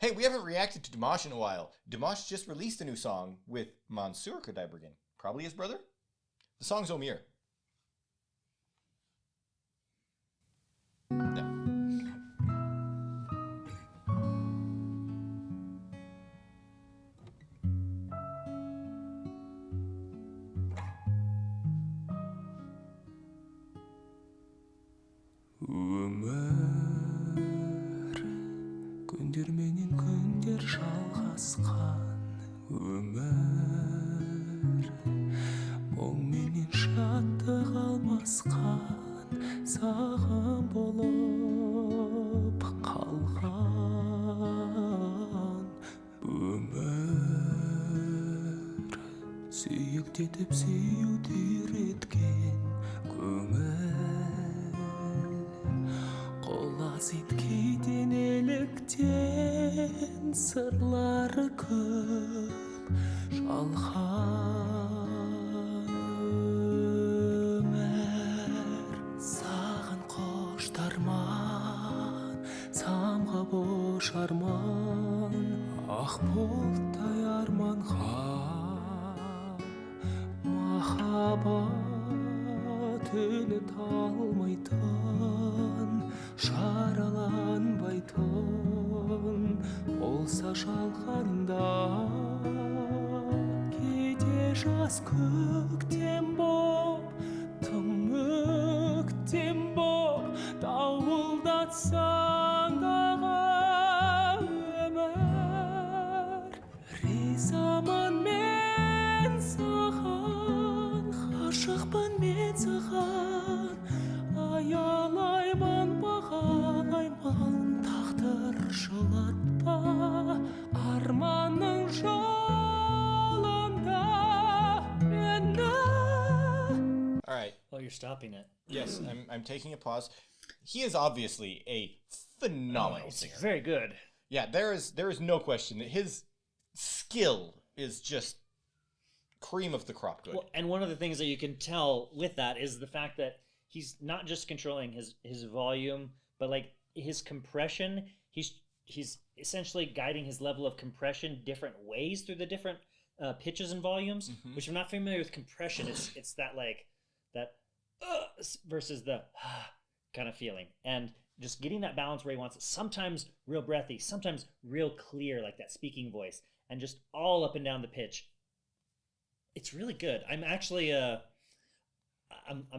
Hey, we haven't reacted to Dimash in a while. Dimash just released a new song with Mansur QUDAIBERGEN, probably his brother. The song's Omir. Өмір күндер менен күндер жалғасқан өмір мұң менен шаттық алмасқан саған болып қалған өмір сүйіктетіп сүюді үйреткен көңіл Қолас иткейден еліктен сырлары көп жалған өмір саған қоштарман самға бош арман ақ бұлттай арманға махаббат үні талмайтын жараланбайтын болса жалғанда кейде жас көктем боп тым өктем боп дауылдатсаң дағы өмір ризамын мен саған ғашықпын мен саған аялаймын бағалаймын тағдыр жылатпа арманның жолында мені. All right. Oh, you're stopping it. Yes, I'm taking a pause. He is obviously a phenomenal singer. Very good. Yeah, there is no question that his skill is just cream of the crop good. Well, and one of the things that you can tell with that is the fact that he's not just controlling his volume, but like his compression. He's essentially guiding his level of compression different ways through the different pitches and volumes. Mm-hmm. Which, if you're not familiar with compression, it's that like that versus the kind of feeling, and just getting that balance where he wants it. Sometimes real breathy, sometimes real clear, like that speaking voice, and just all up and down the pitch. It's really good. I'm actually I'm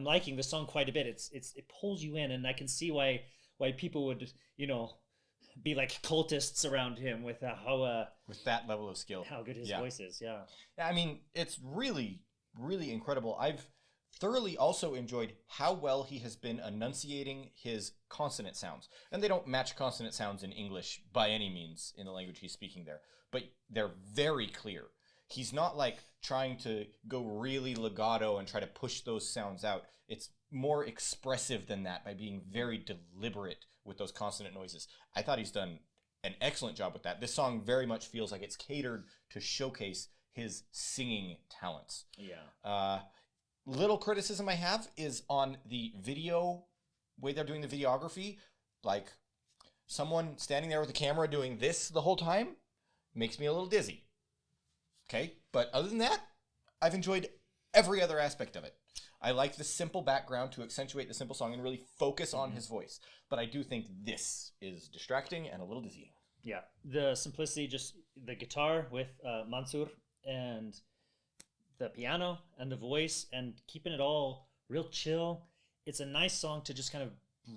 liking the song quite a bit. It pulls you in, and I can see why people would be like cultists around him with how with that level of skill, how good his voice is. Yeah. I mean, it's really, really incredible. I've thoroughly also enjoyed how well he has been enunciating his consonant sounds. And they don't match consonant sounds in English by any means in the language he's speaking there, but they're very clear. He's not like trying to go really legato and try to push those sounds out. It's more expressive than that by being very deliberate with those consonant noises. I thought he's done an excellent job with that. This song very much feels like it's catered to showcase his singing talents. Yeah. Little criticism I have is on the video, way they're doing the videography. Like, someone standing there with a camera doing this the whole time makes me a little dizzy. Okay, but other than that, I've enjoyed every other aspect of it. I like the simple background to accentuate the simple song and really focus on his voice. But I do think this is distracting and a little dizzying. Yeah, the simplicity, just the guitar with Mansur and the piano and the voice and keeping it all real chill. It's a nice song to just kind of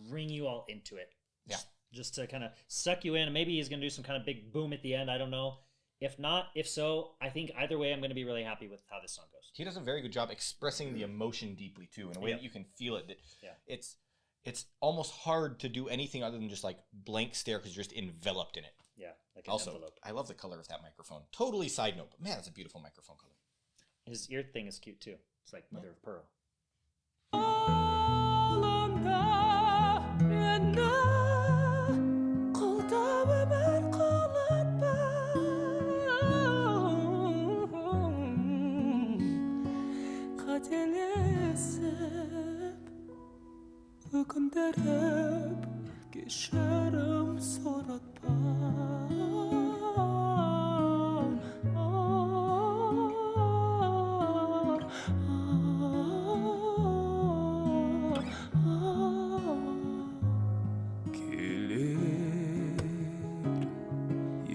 bring you all into it. Yeah. Just to kind of suck you in. And maybe he's going to do some kind of big boom at the end. I don't know. If not, if so, I think either way, I'm going to be really happy with how this song goes. He does a very good job expressing the emotion deeply too, in a way that you can feel it. That it's almost hard to do anything other than just like blank stare because you're just enveloped in it. Yeah, like an also, envelope. I love the color of that microphone. Totally side note, but man, that's a beautiful microphone color. His ear thing is cute too. It's like mother of pearl. Өкіндіріп кешірім сұратпа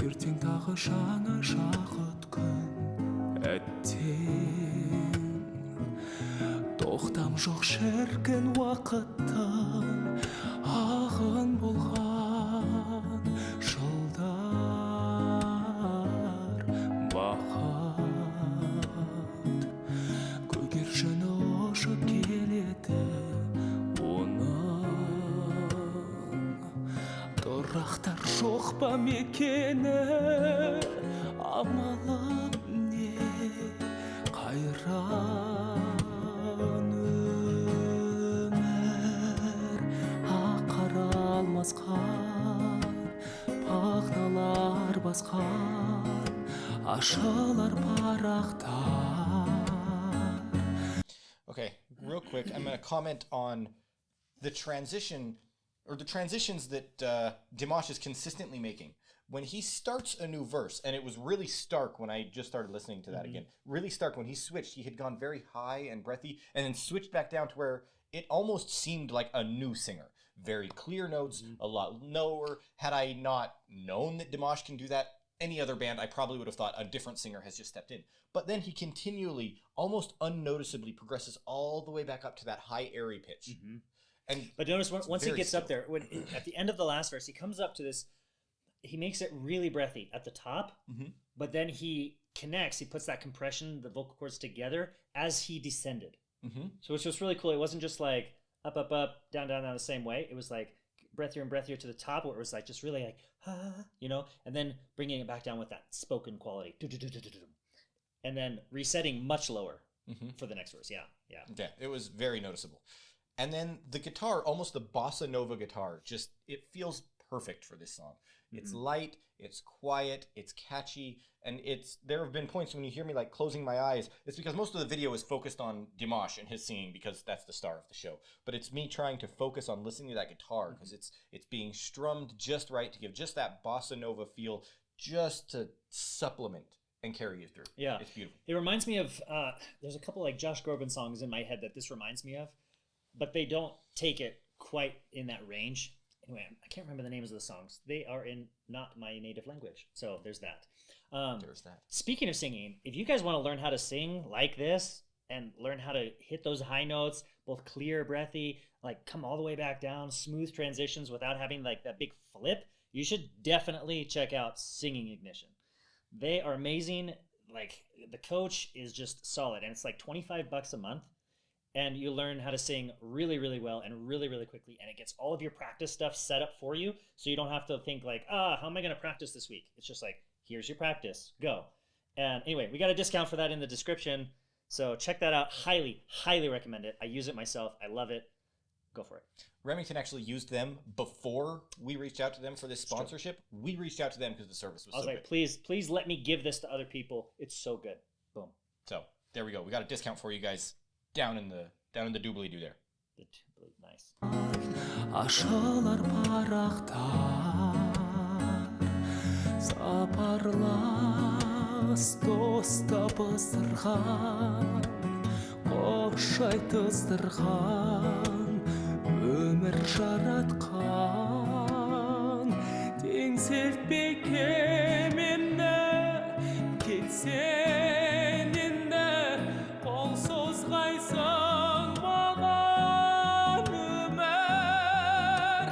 ертең тағы жаңа шақыт күн әттең тоқтам жоқ шіркін уақыттың ағын болған жылдар бақыт көгершіні ұшып келеді тұрақтар жоқ па мекені амалым не қайран өмір ақара алмасқан пахталар басқан ашылар парақтар. Okay, real quick, I'm going to comment on the transitions that Dimash is consistently making. When he starts a new verse, and it was really stark when I just started listening to that again, really stark when he switched. He had gone very high and breathy, and then switched back down to where it almost seemed like a new singer. Very clear notes, a lot lower. Had I not known that Dimash can do that, any other band, I probably would have thought a different singer has just stepped in. But then he continually, almost unnoticeably, progresses all the way back up to that high airy pitch. But notice once he gets still. up there, at the end of the last verse, he comes up to this, he makes it really breathy at the top, but then he connects, he puts that compression, the vocal cords together as he descended. So which was really cool. It wasn't just like up, up, up, down, down, down the same way. It was like breathier and breathier to the top, where it was like just really like, you know, and then bringing it back down with that spoken quality. And then resetting much lower for the next verse. Yeah. Yeah, it was very noticeable. And then the guitar, almost the bossa nova guitar, just, it feels perfect for this song. It's light, it's quiet, it's catchy, and there have been points when you hear me like closing my eyes, it's because most of the video is focused on Dimash and his singing because that's the star of the show. But it's me trying to focus on listening to that guitar because it's being strummed just right to give just that bossa nova feel, just to supplement and carry you through. Yeah. It's beautiful. It reminds me of, there's a couple like Josh Groban songs in my head that this reminds me of, but they don't take it quite in that range. Anyway, I can't remember the names of the songs. They are in not my native language. So there's that. There's that. Speaking of singing, if you guys want to learn how to sing like this and learn how to hit those high notes, both clear, breathy, like come all the way back down, smooth transitions without having like that big flip, you should definitely check out Singing Ignition. They are amazing. Like the coach is just solid, and it's like $25 a month. And you learn how to sing really, really well and really, really quickly. And it gets all of your practice stuff set up for you. So you don't have to think like, how am I going to practice this week? It's just like, here's your practice. Go. And anyway, we got a discount for that in the description. So check that out. Highly, highly recommend it. I use it myself. I love it. Go for it. Remington actually used them before we reached out to them for this sponsorship. We reached out to them because the service was so like, good. please let me give this to other people. It's so good. Boom. So there we go. We got a discount for you guys. Down in the doobly-doo there. The doobly, nice. Ашылар парақтар сапарлас дос табыстырған қошай тыздырған өмір жаратқан теңселтпей кемені кетсен енді қол созғайсың маған өмір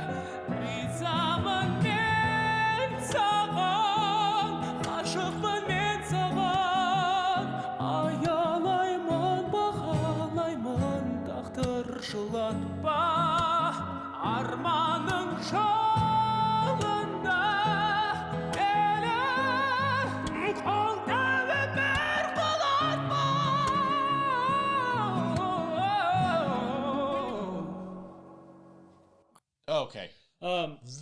ризамын мен саған ғашықпын мен саған аялаймын бағалаймын тағдыр жылатпа арманың жолында елім қолдауы бір құлатпа. Okay.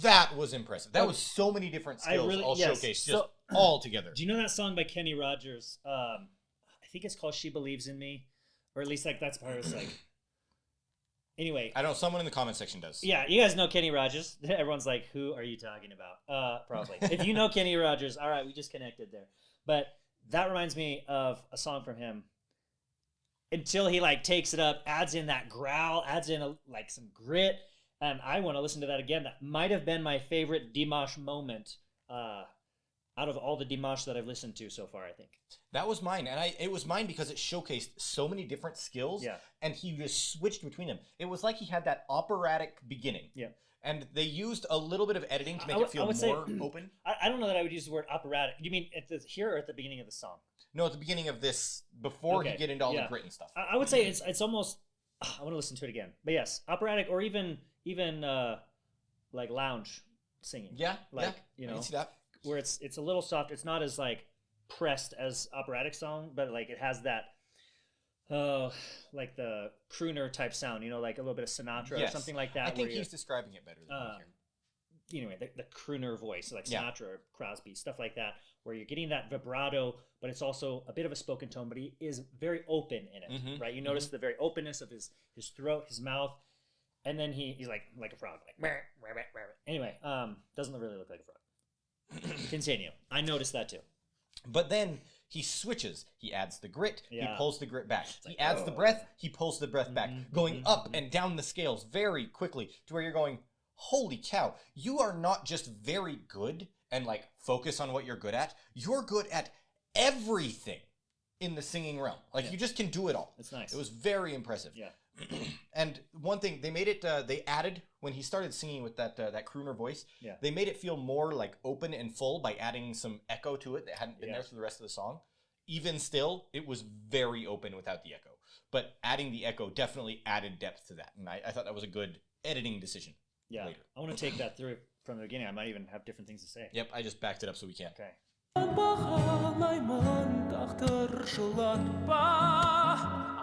That was impressive. That was so many different skills all showcased just all together. Do you know that song by Kenny Rogers? I think it's called She Believes in Me. Or at least like that's part of it's like... Anyway. I know someone in the comment section does. Yeah, you guys know Kenny Rogers. Everyone's like, who are you talking about? Probably. If you know Kenny Rogers, all right, we just connected there. But that reminds me of a song from him. Until he like takes it up, adds in that growl, adds in like some grit. And I want to listen to that again. That might have been my favorite Dimash moment out of all the Dimash that I've listened to so far, I think. That was mine, and it was mine because it showcased so many different skills. Yeah. And he just switched between them. It was like he had that operatic beginning. Yeah. And they used a little bit of editing to make I it feel would say- more open. I don't know that I would use the word operatic. You mean here or at the beginning of the song? No, at the beginning of this, before he Okay, get into all yeah. the grit and stuff. I would say it's almost. I want to listen to it again, but yes, operatic or even like lounge singing. Yeah, like I can see that. where it's a little soft. It's not as like pressed as operatic song, but like it has that like the crooner type sound, like a little bit of Sinatra or something like that. I think where he's describing it better than me here. anyway, the crooner voice, like Yeah. Sinatra or Crosby, stuff like that, where you're getting that vibrato, but it's also a bit of a spoken tone, but he is very open in it, Mhm, right? You notice the very openness of his throat, his mouth, and then he's like a frog, like anyway, doesn't really look like a frog. Continue. I noticed that too. But then he switches. He adds the grit. Yeah. He pulls the grit back. He like, adds the breath. He pulls the breath back, Mhm, going mhm, up mhm. and down the scales very quickly to where you're going, holy cow, you are not just very good and like focus on what you're good at. You're good at everything in the singing realm. Like Yeah. you just can do it all. It's nice. It was very impressive. Yeah. And one thing they made it, they added when he started singing with that crooner voice. Yeah. They made it feel more like open and full by adding some echo to it that hadn't been Yeah. there through the rest of the song. Even still, it was very open without the echo. But adding the echo definitely added depth to that, and I thought that was a good editing decision. Yeah. Later. I want to take that through from the beginning. I might even have different things to say. Yep, I just backed it up so we can. Okay. Бағалаймын тағдыр жылатпа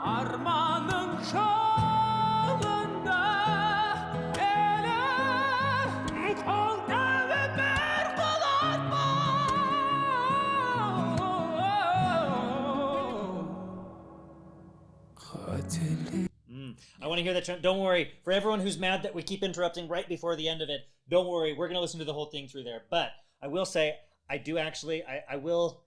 арманың жолында елі қолдағы бір құлатпа I want to hear that. Don't worry. For everyone who's mad that we keep interrupting right before the end of it, don't worry. We're going to listen to the whole thing through there. But I will say, I do actually, I will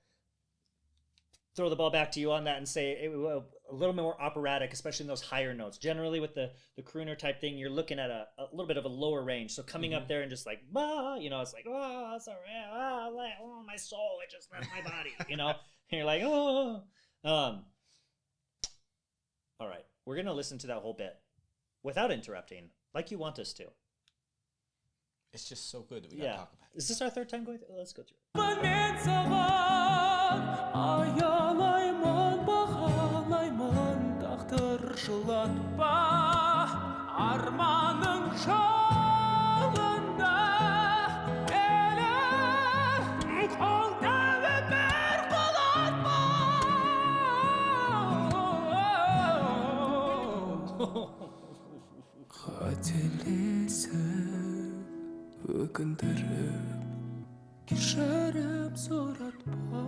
throw the ball back to you on that and say it was a little more operatic, especially in those higher notes. Generally, with the crooner type thing, you're looking at a little bit of a lower range. So coming up there and just like, bah, it's like, oh, that's all right. Oh, my soul, it just left my body, And you're like, oh. All right. We're going to listen to that whole bit without interrupting, like you want us to. It's just so good that we gotta Yeah. talk about it. Is this our third time going through? Let's go through it. Мен саған аялаймын бағалаймын тағдыр жылатпа арманың жолында елі қолдағы бір құлатпа қателесіп өкіндіріп кешірім сұратпа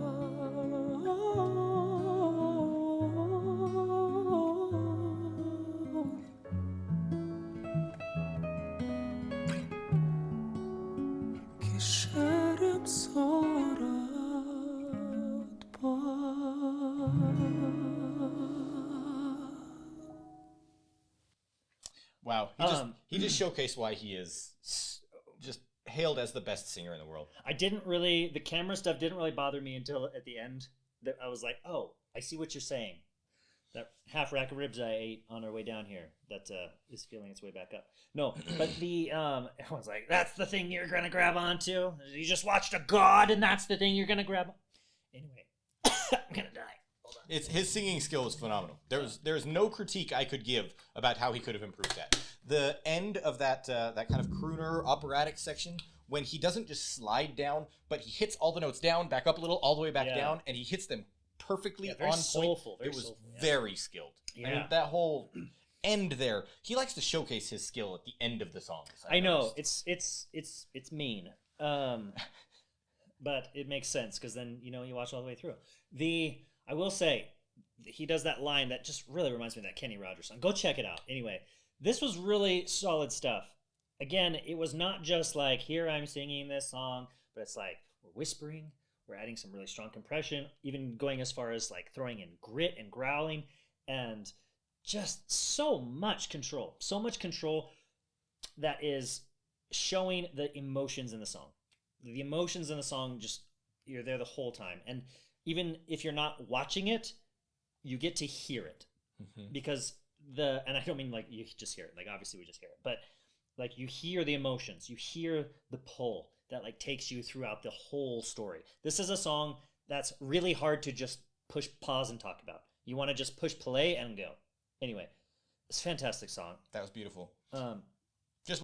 кешірім сұратпа Wow, he just showcased why he is just hailed as the best singer in the world. The camera stuff didn't really bother me until at the end. That I was like, oh, I see what you're saying. That half rack of ribs I ate on our way down here that is feeling its way back up. No, but everyone's like, that's the thing you're going to grab onto? You just watched a god and that's the thing you're going to grab on? Anyway, I'm going to die. Hold on. His singing skill is phenomenal. There's no critique I could give about how he could have improved that. The end of that kind of crooner operatic section, when he doesn't just slide down, but he hits all the notes down, back up a little, all the way back Yeah. down, and he hits them perfectly Very on point. soulful, very It was soulful, yeah. very skilled. I mean, Yeah. that whole end there, he likes to showcase his skill at the end of the songs. I know noticed. it's mean, but it makes sense because then you watch all the way through. I will say he does that line that just really reminds me of that Kenny Rogers song. Go check it out. Anyway, this was really solid stuff. Again, it was not just like here I'm singing this song, but it's like we're whispering, we're adding some really strong compression, even going as far as like throwing in grit and growling, and just so much control that is showing the emotions in the song. The emotions in the song just you're there the whole time. And even if you're not watching it, you get to hear it. Because and I don't mean like you just hear it, like obviously we just hear it, but like you hear the emotions, you hear the pull that like takes you throughout the whole story. This is a song that's really hard to just push pause and talk about. You want to just push play and go. Anyway, it's a fantastic song. That was beautiful.